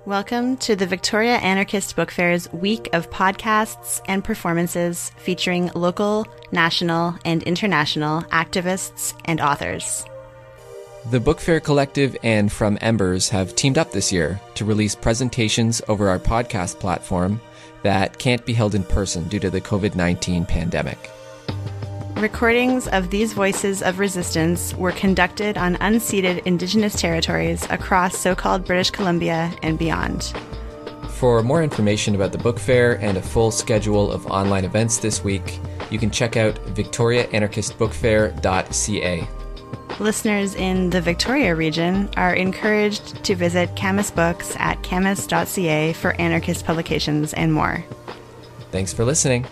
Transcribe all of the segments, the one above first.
Welcome to the Victoria Anarchist Book Fair's week of podcasts and performances featuring local, national, and international activists and authors. The Book Fair Collective and From Embers have teamed up this year to release presentations over our podcast platform that can't be held in person due to the COVID-19 pandemic. Recordings of these voices of resistance were conducted on unceded Indigenous territories across so-called British Columbia and beyond. For more information about the book fair and a full schedule of online events this week, you can check out victoriaanarchistbookfair.ca. Listeners in the Victoria region are encouraged to visit Camas Books at camas.ca for anarchist publications and more. Thanks for listening.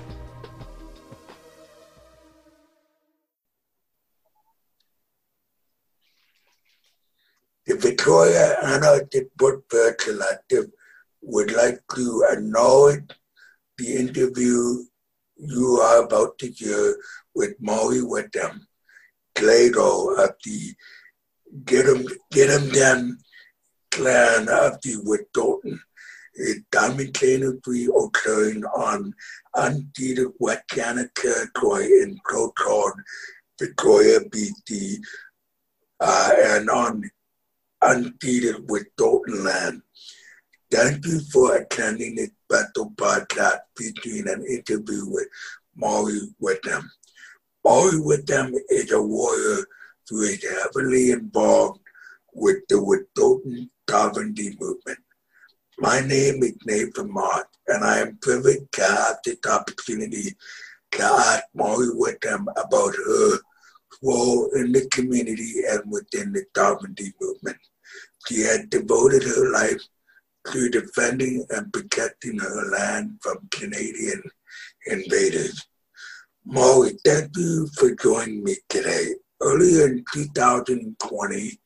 The Victoria Anarchist Book Fair Collective would like to acknowledge the interview you are about to hear with Molly Wickham, Sleydo of the Gidimt'en Clan of the Wickham, a simultaneously occurring on unceded West Canada territory in so-called Victoria, BC, and on unceded Wickham land. Thank you for attending this special podcast featuring an interview with Molly Wickham. Molly Wickham is a warrior who is heavily involved with the Wickham sovereignty movement. My name is Nathan Mott, and I am privileged to have this opportunity to ask Molly Wickham about her role in the community and within the sovereignty movement. She has devoted her life to defending and protecting her land from Canadian invaders. Molly, thank you for joining me today. Earlier in 2020,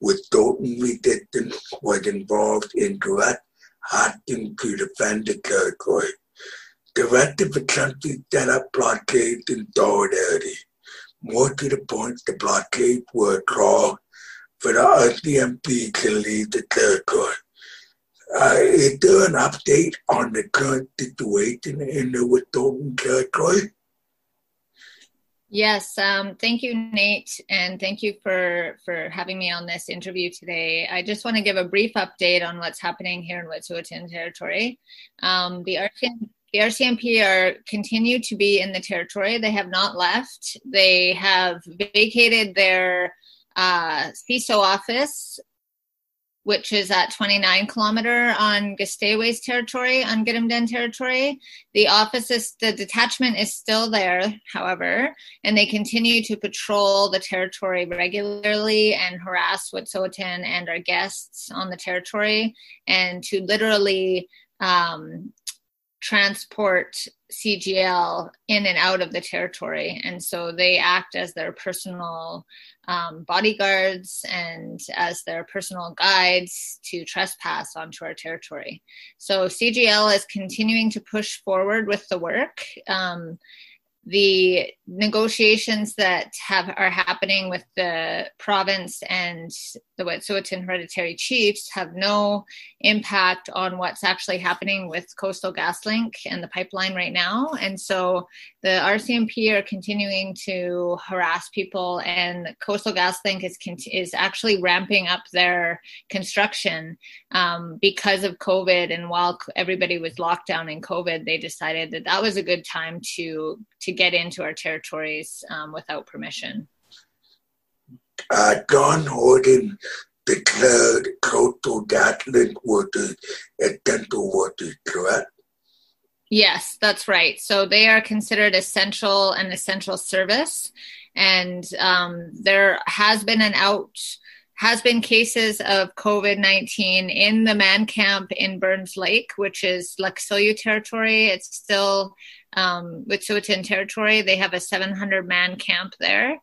Wickham resistance was involved in direct action to defend the territory. The rest of the country set up blockades in solidarity. More to the point, the blockades were a call for the RCMP to leave the territory. Is there an update on the current situation in the Wickham territory? Yes, thank you, Nate, and thank you for having me on this interview today. I just want to give a brief update on what's happening here in Wet'suwet'en territory. The RCMP continue to be in the territory. They have not left. They have vacated their CISO office, which is at 29 kilometer on Gasteway's territory, on Gidimt'en territory. The detachment is still there, however, and they continue to patrol the territory regularly and harass Wet'suwet'en and our guests on the territory, and to literally transport CGL in and out of the territory. And so they act as their personal bodyguards and as their personal guides to trespass onto our territory. So CGL is continuing to push forward with the work. The negotiations that are happening with the province and the Wet'suwet'en hereditary chiefs have no impact on what's actually happening with Coastal GasLink and the pipeline right now. And so the RCMP are continuing to harass people, and Coastal GasLink is actually ramping up their construction because of COVID. And while everybody was locked down in COVID, they decided that was a good time to get into our territories without permission. John Horton declared Coastal GasLink workers essential workers, correct? Yes, that's right. So they are considered an essential service. And there has been cases of COVID-19 in the man camp in Burns Lake, which is Laksiliu territory. It's still Wet'suwet'en territory. They have a 700 man camp there,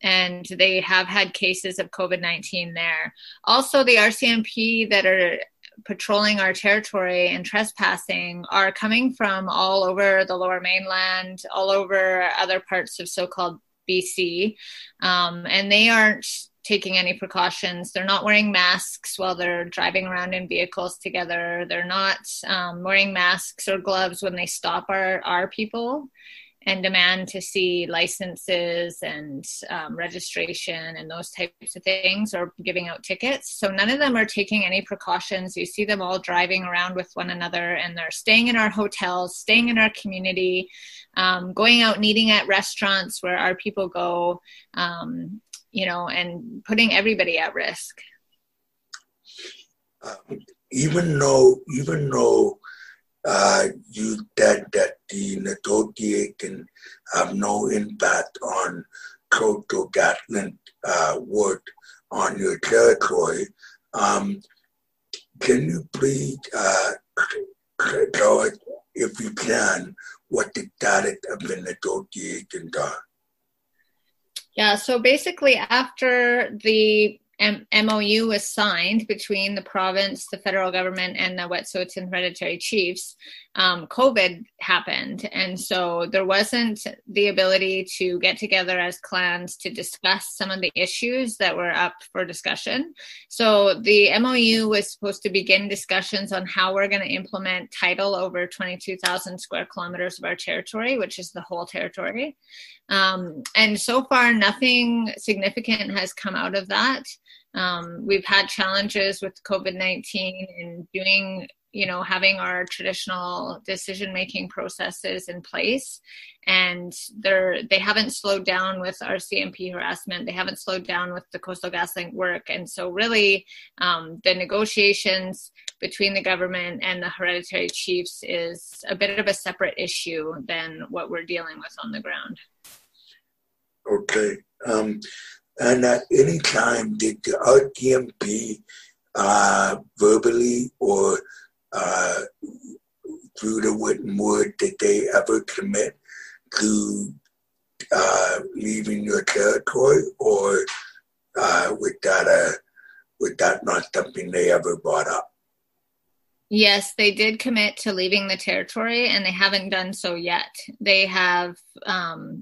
and they have had cases of COVID-19 there. Also, the RCMP that are patrolling our territory and trespassing are coming from all over the Lower Mainland, all over other parts of so-called BC, and they aren't taking any precautions. They're not wearing masks while they're driving around in vehicles together. They're not wearing masks or gloves when they stop our people and demand to see licenses and registration and those types of things, or giving out tickets. So none of them are taking any precautions. You see them all driving around with one another, and they're staying in our hotels, staying in our community, going out and eating at restaurants where our people go, you know, and putting everybody at risk. Even though you said that the negotiation can have no impact on Coastal GasLink work on your territory. Can you please tell us, if you can, what the status of the negotiations are? Yeah, so basically after the MOU was signed between the province, the federal government, and the Wet'suwet'en hereditary chiefs, COVID happened. And so there wasn't the ability to get together as clans to discuss some of the issues that were up for discussion. So the MOU was supposed to begin discussions on how we're going to implement title over 22,000 square kilometers of our territory, which is the whole territory. And so far, nothing significant has come out of that. We've had challenges with COVID-19 in doing, you know, having our traditional decision-making processes in place. And they haven't slowed down with RCMP harassment. They haven't slowed down with the Coastal GasLink work. And so really the negotiations between the government and the hereditary chiefs is a bit of a separate issue than what we're dealing with on the ground. Okay. And at any time, did the RCMP verbally or through the written word, did they ever commit to leaving your territory, or was that not something they ever brought up? Yes, they did commit to leaving the territory, and they haven't done so yet. They have,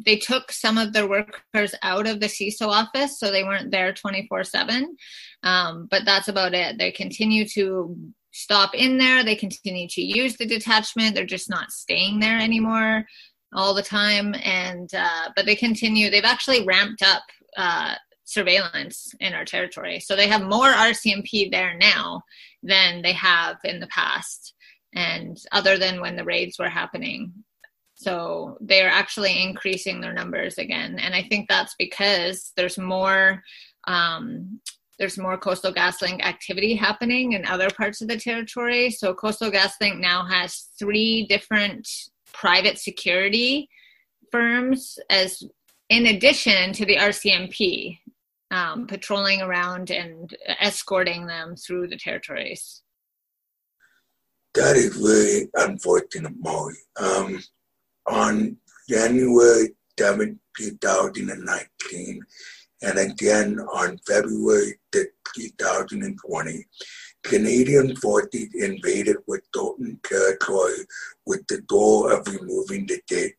they took some of their workers out of the CISO office, so they weren't there 24/7. But that's about it. They continue to stop in there. They continue to use the detachment. They're just not staying there anymore all the time. And but they continue. They've actually ramped up surveillance in our territory. So they have more RCMP there now than they have in the past, and other than when the raids were happening. So they're actually increasing their numbers again. And I think that's because there's more Coastal GasLink activity happening in other parts of the territory. So Coastal GasLink now has 3 different private security firms, as in addition to the RCMP, patrolling around and escorting them through the territories. That is very unfortunate, Molly. On January 7th, 2019, and again on February 6th, 2020, Canadian forces invaded Wet'suwet'en territory with the goal of removing the gate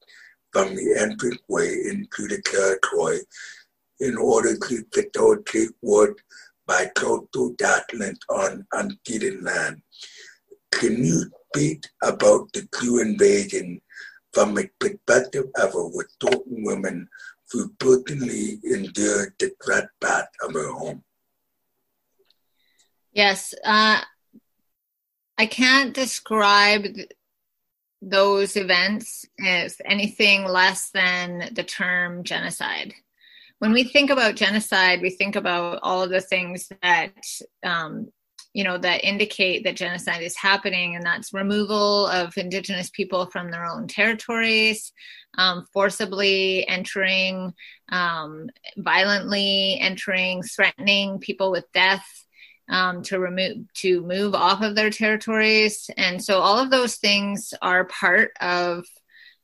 from the entranceway into the territory in order to facilitate work by Coastal GasLink on unceded land. Can you speak about the 2 invasions from a perspective of a Wet'suwet'en woman who personally endured the trespass of her home? Yes, I can't describe those events as anything less than the term genocide. When we think about genocide, we think about all of the things that, that indicate that genocide is happening, and that's removal of Indigenous people from their own territories, forcibly entering, violently entering, threatening people with death, to move off of their territories. And so all of those things are part of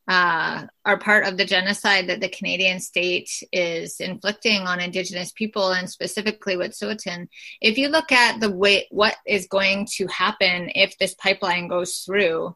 the genocide that the Canadian state is inflicting on Indigenous people, and specifically Wet'suwet'en. If you look at what is going to happen if this pipeline goes through,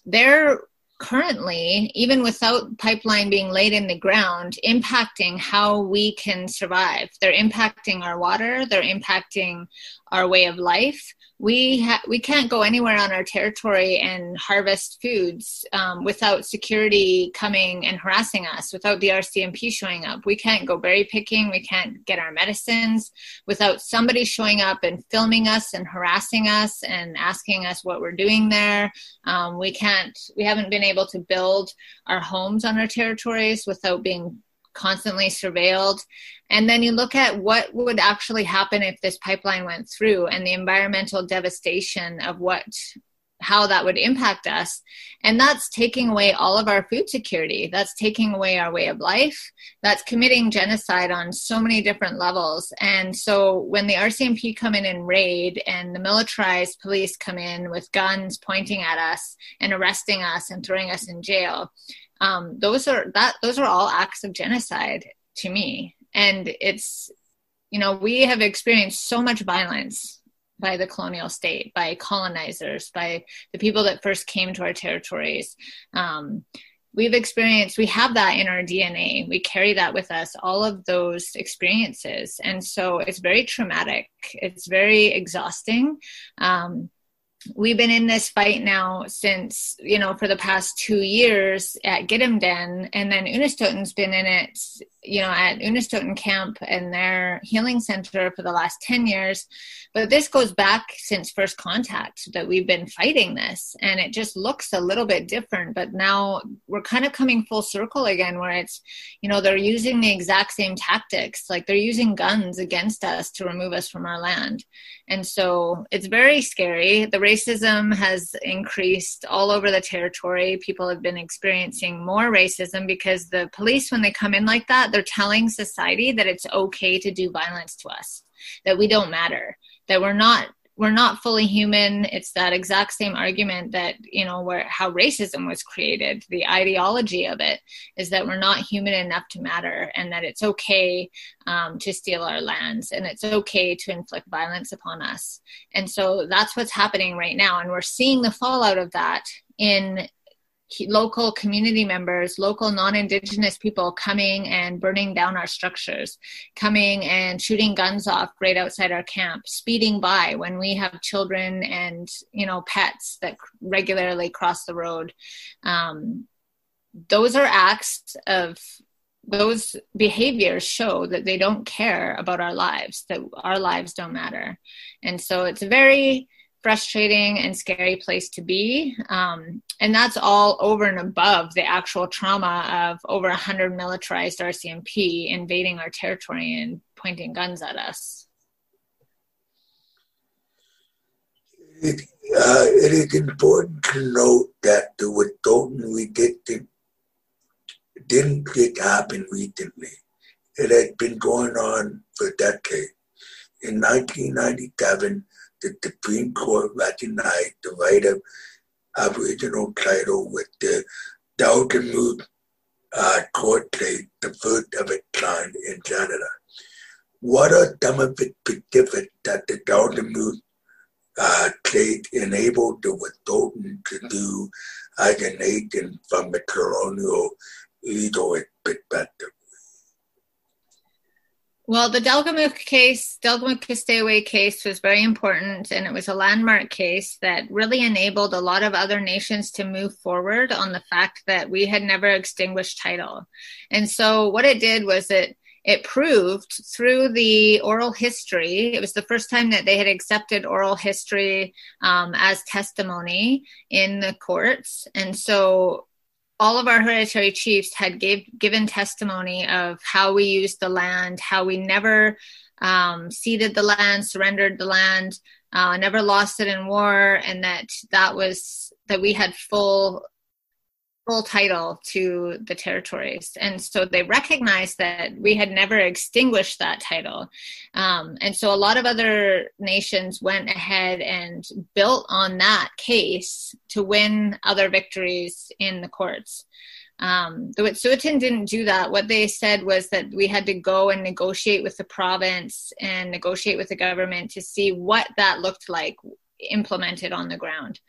they're currently, even without pipeline being laid in the ground, impacting how we can survive. They're impacting our water. They're impacting our way of life. We can't go anywhere on our territory and harvest foods without security coming and harassing us, without the RCMP showing up. We can't go berry picking. We can't get our medicines without somebody showing up and filming us and harassing us and asking us what we're doing there. We haven't been able to build our homes on our territories without being constantly surveilled. And then you look at what would actually happen if this pipeline went through, and the environmental devastation of how that would impact us. And that's taking away all of our food security. That's taking away our way of life. That's committing genocide on so many different levels. And so when the RCMP come in and raid, and the militarized police come in with guns pointing at us and arresting us and throwing us in jail, those are all acts of genocide to me. And it's, we have experienced so much violence by the colonial state, by colonizers, by the people that first came to our territories. We have that in our DNA. We carry that with us, all of those experiences. And so it's very traumatic. It's very exhausting. We've been in this fight now since, for the past 2 years at Gidimt'en, and then Unistoten's been in it, at Unistoten camp and their healing center for the last 10 years. But this goes back since first contact that we've been fighting this, and it just looks a little bit different. But now we're kind of coming full circle again, where it's, they're using the exact same tactics. Like, they're using guns against us to remove us from our land. And so it's very scary. The racism has increased all over the territory. People have been experiencing more racism because the police, when they come in like that, they're telling society that it's okay to do violence to us, that we don't matter, that we're not fully human. It's that exact same argument that, how racism was created. The ideology of it is that we're not human enough to matter, and that it's okay to steal our lands, and it's okay to inflict violence upon us. And so that's what's happening right now. And we're seeing the fallout of that in local community members, local non-Indigenous people coming and burning down our structures, coming and shooting guns off right outside our camp, speeding by when we have children and, pets that regularly cross the road. Those behaviors show that they don't care about our lives, that our lives don't matter. And so it's a very frustrating and scary place to be. And that's all over and above the actual trauma of over 100 militarized RCMP invading our territory and pointing guns at us. It is important to note that the withholding we didn't happen recently. It had been going on for decades. In 1997, the Supreme Court recognized the right of Aboriginal title with the Delgamuukw court case, the first of its kind in Canada. What are some of the specifics that the Delgamuukw case enabled the withholding to do as a nation from a colonial legal perspective? Well, the Delgamuukw Stay Away case was very important, and it was a landmark case that really enabled a lot of other nations to move forward on the fact that we had never extinguished title. And so what it did was it proved through the oral history. It was the first time that they had accepted oral history as testimony in the courts. And so all of our hereditary chiefs had given testimony of how we used the land, how we never ceded the land, surrendered the land, never lost it in war, and that we had full title to the territories. And so they recognized that we had never extinguished that title. And so a lot of other nations went ahead and built on that case to win other victories in the courts. The Wet'suwet'en didn't do that. What they said was that we had to go and negotiate with the province and negotiate with the government to see what that looked like implemented on the ground.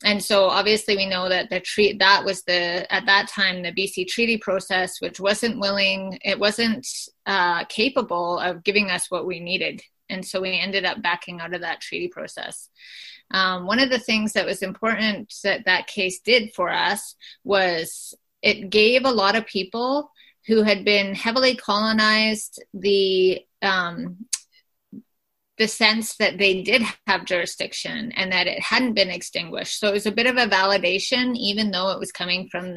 And so obviously we know that that was at that time, the BC treaty process, which wasn't capable of giving us what we needed. And so we ended up backing out of that treaty process. One of the things that was important that case did for us was it gave a lot of people who had been heavily colonized the sense that they did have jurisdiction and that it hadn't been extinguished. So it was a bit of a validation, even though it was coming from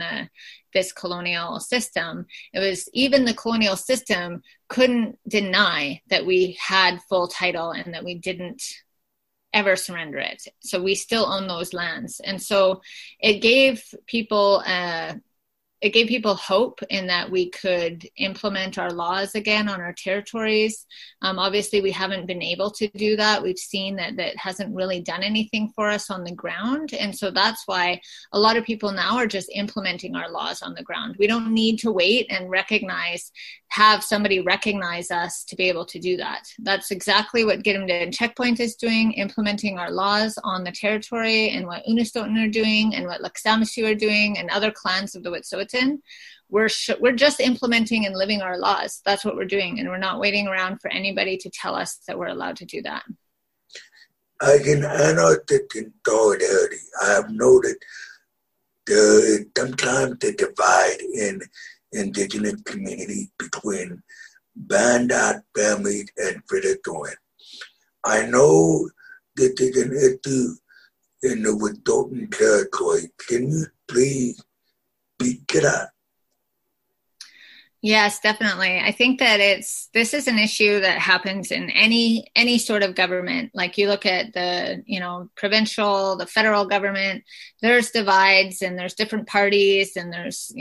this colonial system. It was even the colonial system couldn't deny that we had full title and that we didn't ever surrender it. So we still own those lands. And so it gave people hope in that we could implement our laws again on our territories. Obviously, we haven't been able to do that. We've seen that hasn't really done anything for us on the ground. And so that's why a lot of people now are just implementing our laws on the ground. We don't need to wait and have somebody recognize us to be able to do that. That's exactly what Gidimt'en Checkpoint is doing, implementing our laws on the territory, and what Unistoten are doing, and what Laksamisu are doing, and other clans of the Wet'suwet'en. We're just implementing and living our laws. That's what we're doing, and we're not waiting around for anybody to tell us that we're allowed to do that. I have noted sometimes the divide in Indigenous communities between Bandat families and Frederick. I know that there's an issue in the Wet'suwet'en territory. Can you please speak to that? Yes, definitely. I think that this is an issue that happens in any sort of government. Like you look at the, provincial, the federal government, there's divides and there's different parties and there's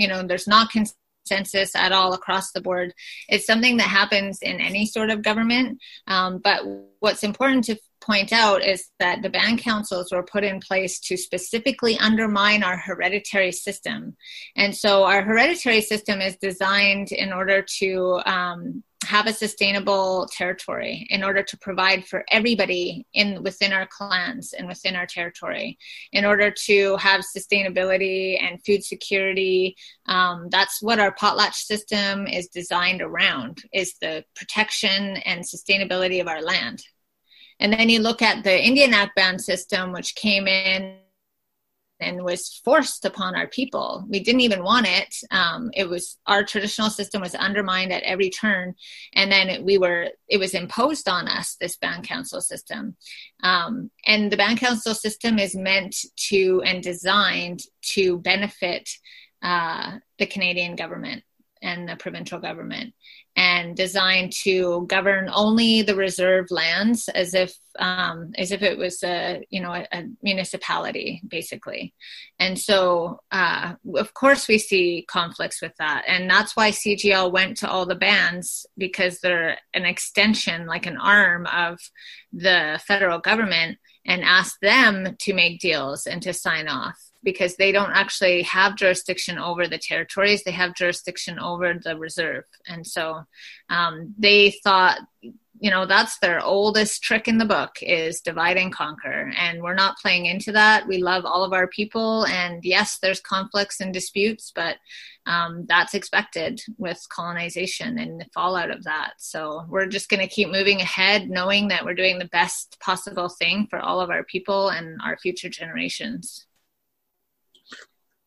not consensus at all across the board. It's something that happens in any sort of government. But what's important to point out is that the band councils were put in place to specifically undermine our hereditary system. And so our hereditary system is designed in order to have a sustainable territory, in order to provide for everybody within our clans and within our territory, in order to have sustainability and food security. That's what our potlatch system is designed around, is the protection and sustainability of our land. And then you look at the Indian Act band system, which came in and was forced upon our people. We didn't even want it. Our traditional system was undermined at every turn. And then it was imposed on us, this band council system. And the band council system is meant to and designed to benefit the Canadian government and the provincial government, and designed to govern only the reserved lands as if it was a municipality, basically. And so, of course, we see conflicts with that. And that's why CGL went to all the bands, because they're an extension, like an arm of the federal government, and asked them to make deals and to sign off, because they don't actually have jurisdiction over the territories. They have jurisdiction over the reserve. And so they thought, that's their oldest trick in the book, is divide and conquer. And we're not playing into that. We love all of our people. And yes, there's conflicts and disputes, but that's expected with colonization and the fallout of that. So we're just going to keep moving ahead, knowing that we're doing the best possible thing for all of our people and our future generations.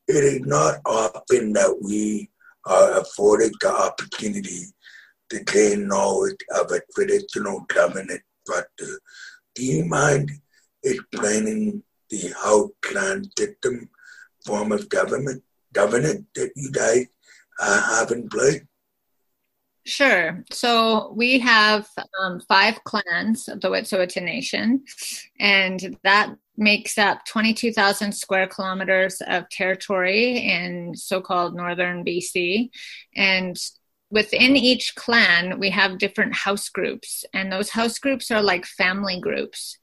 It is not often that we are afforded the opportunity to gain knowledge of a traditional government structure. Do you mind explaining the house clan system form of governance that you guys have in place? Sure. So we have 5 clans of the Wet'suwet'en Nation, and that makes up 22,000 square kilometers of territory in so-called northern BC. And within each clan, we have different house groups, and those house groups are like family groups.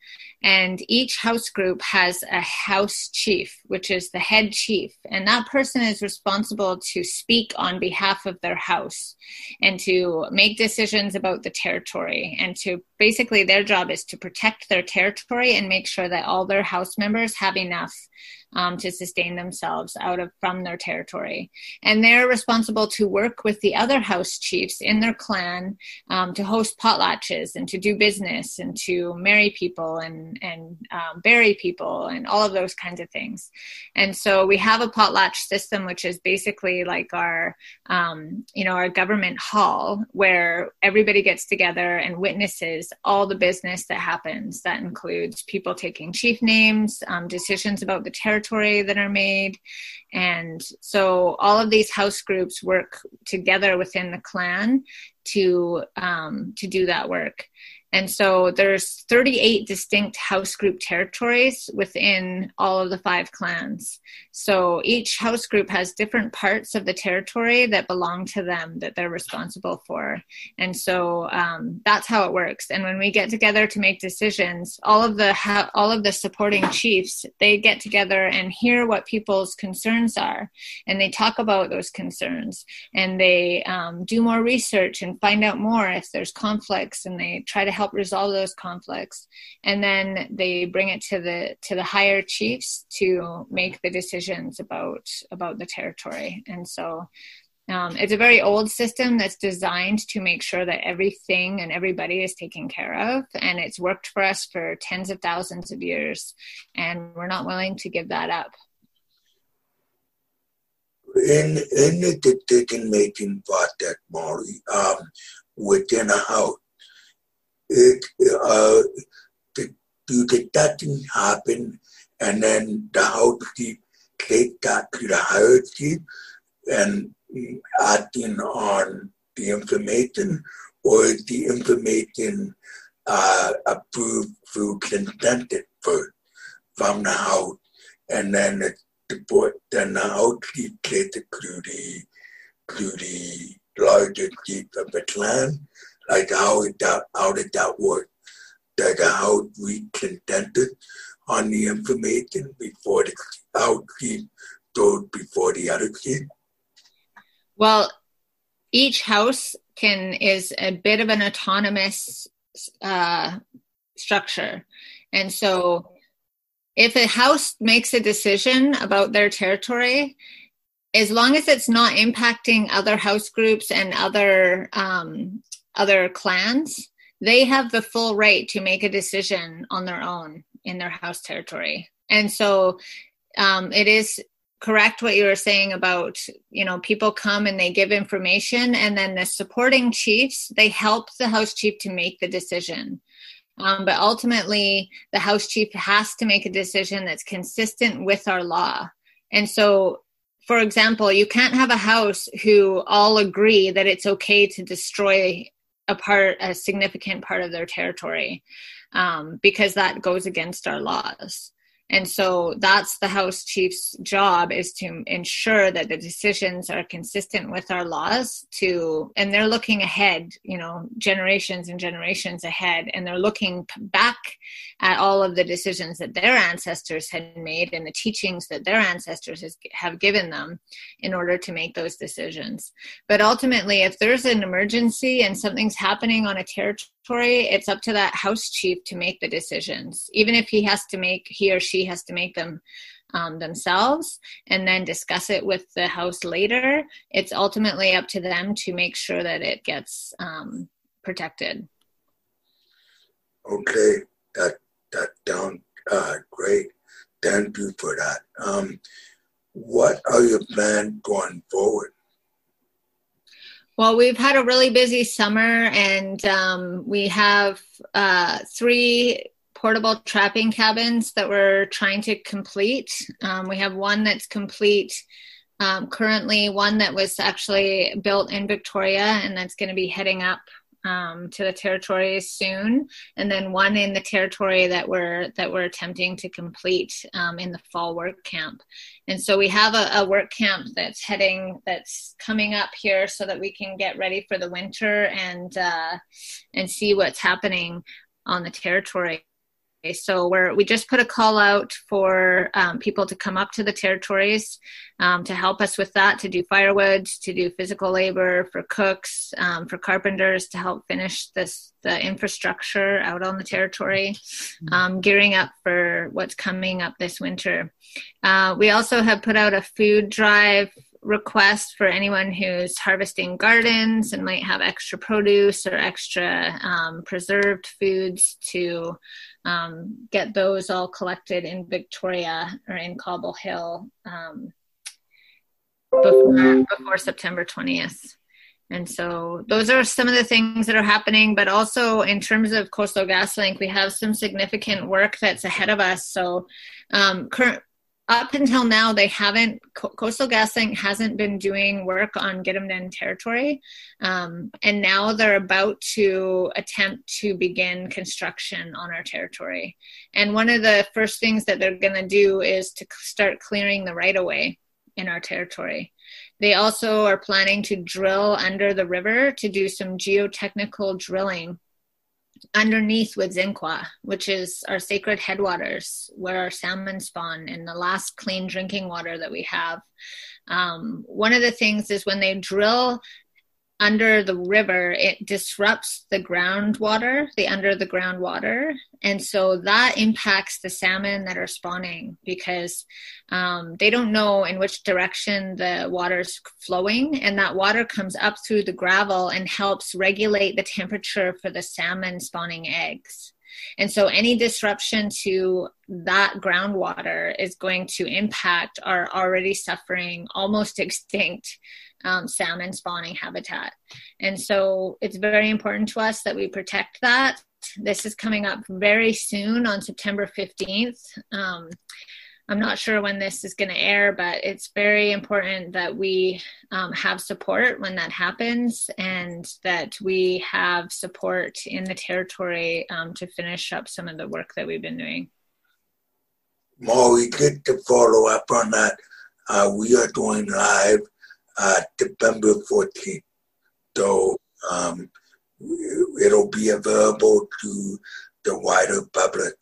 And each house group has a house chief, which is the head chief. And that person is responsible to speak on behalf of their house and to make decisions about the territory. And to basically their job is to protect their territory and make sure that all their house members have enough to sustain themselves from their territory. And they're responsible to work with the other house chiefs in their clan to host potlatches and to do business and to marry people and bury people and all of those kinds of things. And so we have a potlatch system, which is basically like our government hall where everybody gets together and witnesses all the business that happens. That includes people taking chief names, decisions about the territory that are made. And so all of these house groups work together within the clan to do that work. And so there's 38 distinct house group territories within all of the 5 clans. So each house group has different parts of the territory that belong to them that they're responsible for. And so that's how it works. And when we get together to make decisions, all of the supporting chiefs, they get together and hear what people's concerns are. And they talk about those concerns. And they do more research and find out more if there's conflicts, and they try to help resolve those conflicts, and then they bring it to the higher chiefs to make the decisions about the territory. And so it's a very old system that's designed to make sure that everything and everybody is taken care of, and it's worked for us for tens of thousands of years, and we're not willing to give that up. In the decision-making process, Molly, within a house, do discussions happen, and then the house chief takes that to the higher chief and acting on the information, or is the information approved through consensus first from the house, and then the house chief takes it to the larger chief of the clan? Like how did that work? Does the house reach consensus on the information before the house chief goes before the other chief? Well, each house is a bit of an autonomous structure. And so if a house makes a decision about their territory, as long as it's not impacting other house groups and other clans, they have the full right to make a decision on their own in their house territory. And so it is correct what you were saying about, people come and they give information, and then the supporting chiefs, they help the house chief to make the decision. But ultimately, the house chief has to make a decision that's consistent with our law. And so, for example, you can't have a house who all agree that it's okay to destroy a significant part of their territory, because that goes against our laws. And so that's the house chief's job, is to ensure that the decisions are consistent with our laws, and they're looking ahead, generations and generations ahead, and they're looking back at all of the decisions that their ancestors had made and the teachings that their ancestors have given them in order to make those decisions. But ultimately, if there's an emergency and something's happening on a territory, it's up to that house chief to make the decisions, even if he or she has to make them themselves and then discuss it with the house later. It's ultimately up to them to make sure that it gets protected. Okay, that sounds great. Thank you for that. What are your plans going forward? Well, we've had a really busy summer, and we have 3 portable trapping cabins that we're trying to complete. We have one that's complete currently, one that was actually built in Victoria, and that's going to be heading up to the territory soon, and then one in the territory that we're attempting to complete in the fall work camp. And so we have a work camp that's coming up here so that we can get ready for the winter and see what's happening on the territory. So we just put a call out for people to come up to the territories to help us with that, to do firewood, to do physical labor, for cooks, for carpenters to help finish the infrastructure out on the territory, gearing up for what's coming up this winter. We also have put out a food drive request for anyone who's harvesting gardens and might have extra produce or extra preserved foods to get those all collected in Victoria or in Cobble Hill before September 20th. And so those are some of the things that are happening, but also in terms of Coastal GasLink, we have some significant work that's ahead of us. So up until now, Coastal GasLink hasn't been doing work on Gidimt'en territory. And now they're about to attempt to begin construction on our territory. And one of the first things that they're going to do is to start clearing the right-of-way in our territory. They also are planning to drill under the river to do some geotechnical drilling underneath Wickham, which is our sacred headwaters where our salmon spawn and the last clean drinking water that we have. One of the things is when they drill under the river, it disrupts the groundwater, the under the ground water. And so that impacts the salmon that are spawning because they don't know in which direction the water's flowing. And that water comes up through the gravel and helps regulate the temperature for the salmon spawning eggs. And so any disruption to that groundwater is going to impact our already suffering, almost extinct salmon spawning habitat. And so it's very important to us that we protect that. This is coming up very soon on September 15th. I'm not sure when this is going to air, but it's very important that we have support when that happens and that we have support in the territory to finish up some of the work that we've been doing. Maury, good to follow up on that. We are doing live September 14th. So it'll be available to the wider public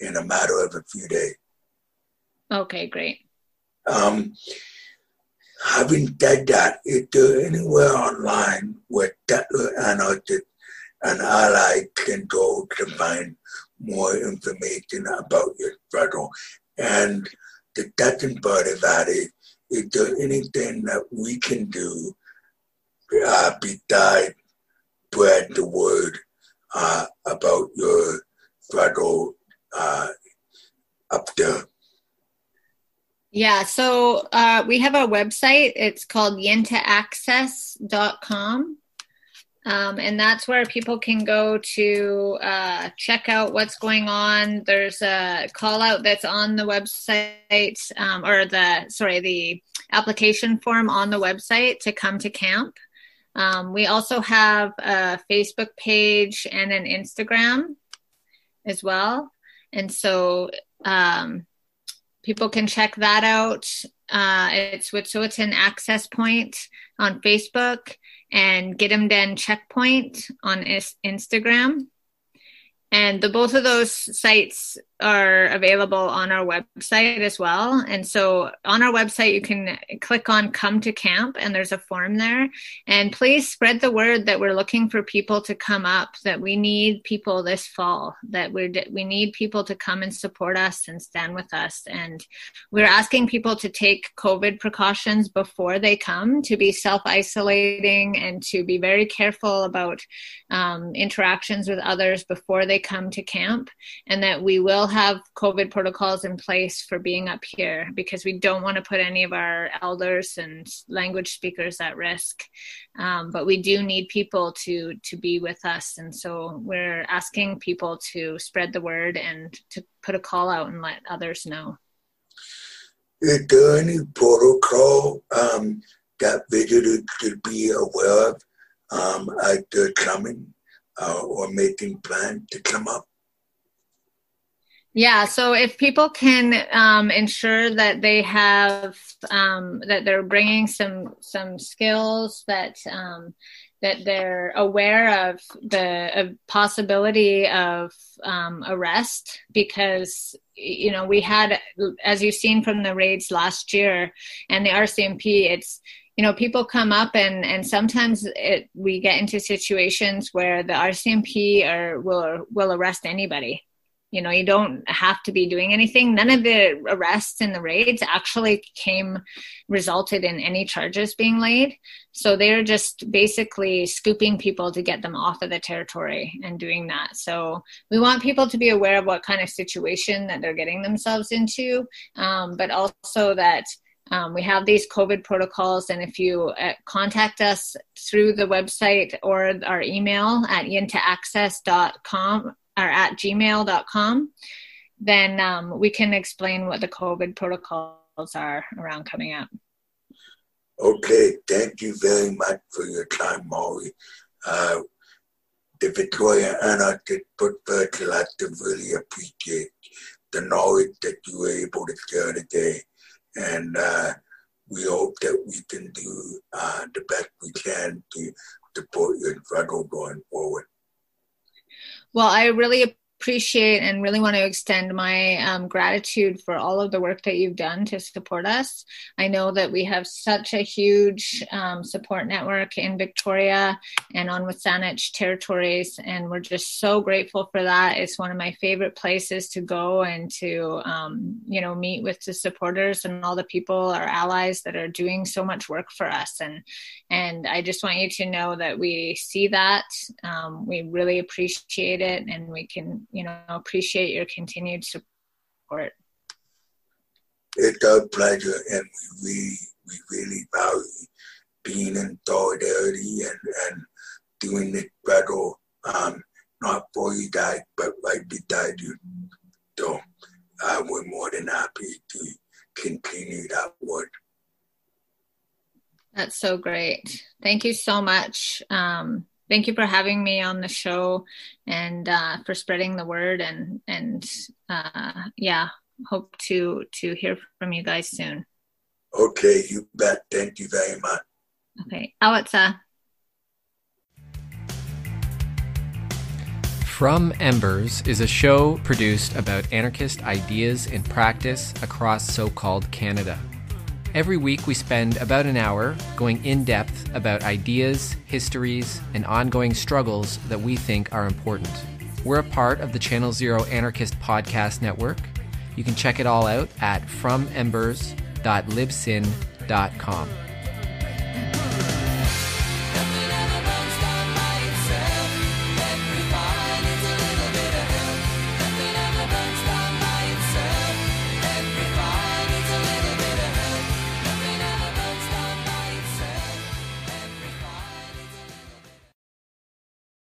in a matter of a few days. Okay, great. Having said that, is there anywhere online where settler anarchists and allies can go to find more information about your struggle? And the second part of that is there anything that we can do besides spread the word about your struggle up there? Yeah, so we have a website. It's called yentaaccess.com. And that's where people can go to check out what's going on. There's a call out that's on the website, the application form on the website to come to camp. We also have a Facebook page and an Instagram as well. And so people can check that out. It's Wet'suwet'en Access Point on Facebook and Gidimt'en Checkpoint on Instagram. And both of those sites are available on our website as well. And so on our website, you can click on Come to Camp, and there's a form there. And please spread the word that we're looking for people to come up, that we need people this fall, that we need people to come and support us and stand with us. And we're asking people to take COVID precautions before they come, to be self-isolating and to be very careful about interactions with others before they come to camp, and that we will have COVID protocols in place for being up here because we don't want to put any of our elders and language speakers at risk. But we do need people to be with us. And so we're asking people to spread the word and to put a call out and let others know. Is there any protocol that visitors should be aware of as they're coming or making plans to come up? Yeah, so if people can ensure that they have that they're bringing some skills, that that they're aware of the possibility of arrest, because, we had, as you've seen from the raids last year and the RCMP, it's, people come up and sometimes we get into situations where the RCMP will arrest anybody. You don't have to be doing anything. None of the arrests in the raids actually resulted in any charges being laid. So they're just basically scooping people to get them off of the territory and doing that. So we want people to be aware of what kind of situation that they're getting themselves into, but also that we have these COVID protocols, and if you contact us through the website or our email at yintoaccess.com or at gmail.com, then we can explain what the COVID protocols are around coming up. Okay, thank you very much for your time, Molly. The Victoria Anarchist Book Fair Collective really appreciate the knowledge that you were able to share today. And we hope that we can do the best we can to support your struggle going forward. Well, I really appreciate and really want to extend my gratitude for all of the work that you've done to support us. I know that we have such a huge support network in Victoria and on Saanich territories, and we're just so grateful for that. It's one of my favorite places to go and to, meet with the supporters and all the people, our allies that are doing so much work for us. And I just want you to know that we see that. We really appreciate it, and we can appreciate your continued support. It's our pleasure, and we really value being in solidarity and doing this struggle, not for you guys, but right beside you. So we're more than happy to continue that work. That's so great. Thank you so much. Thank you for having me on the show and for spreading the word, and hope to hear from you guys soon. Okay, you bet. Thank you very much. Okay. Awatsa. From Embers is a show produced about anarchist ideas and practice across so-called Canada. Every week we spend about an hour going in-depth about ideas, histories, and ongoing struggles that we think are important. We're a part of the Channel Zero Anarchist Podcast Network. You can check it all out at fromembers.libsyn.com.